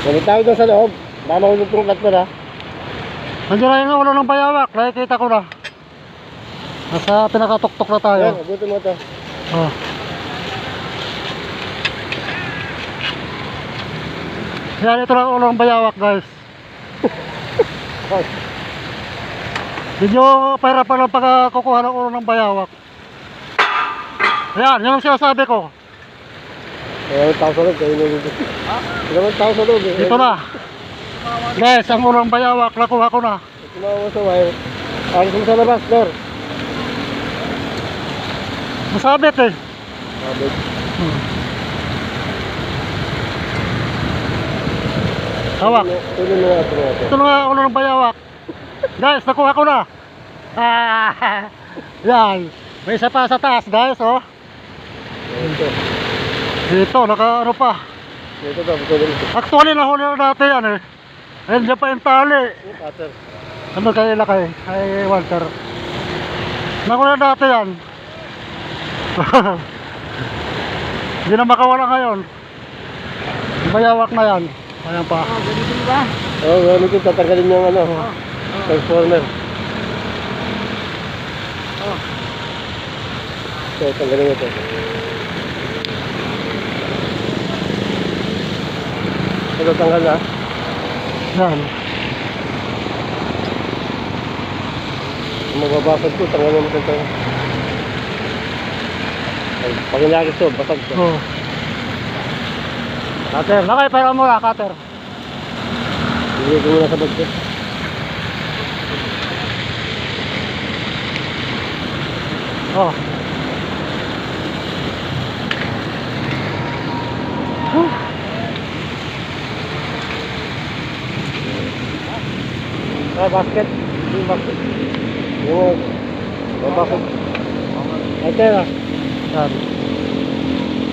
May tao doon sa loob. Baka mahulog tong tractor ha. Nandiyan na yung ulo ng bayawak. Nakikita ko na. Nasa pinakatuktok na tayo. Yan, abutin mo ito. Oh. Yan, ito lang ulo ng bayawak, guys. Medyo pera pa lang pagkukuha ng ulo ng bayawak. Ayan, yun ang sinasabi ko. May tao sa loob. May tao sa loob. Dito na. Guys, ang ulo ng bayawak, nakuha ko na. Tumawa sa wire. Alis mo sa labas, Lor. Masabit eh. Sabit. Hawak. Tuloy mo nga ito natin. Ito na nga ulo ng bayawak. Guys, nakuha ko na. Yan. May isa pa sa taas, guys, oh. Ito. Dito, naka ano pa. Ito daw, tuloy mo. Actually, nahuli na dati yan eh. Ayun, dyan pa yung tali. Cutter. Ano kayo ilakay? Ay, Walter. Nahuli na dati yan. Hindi na makawala ngayon. Yung bayawak na yan. Ayan pa. Ganito ba? Oo, gano'n ito. Tatanggalin yung ano. Transformer. So, tanggalin ito. Ito, tanggal na. Yan. Kung mababasag ko, tanggalin mo ito. Pag inagis ito, basag ito. Oh. Cutter. Lakay, pero mura, cutter. Hindi ko muna sa bag ko. Oh. Basket. Yung basket. Yung basket. Ay, tera. Yan.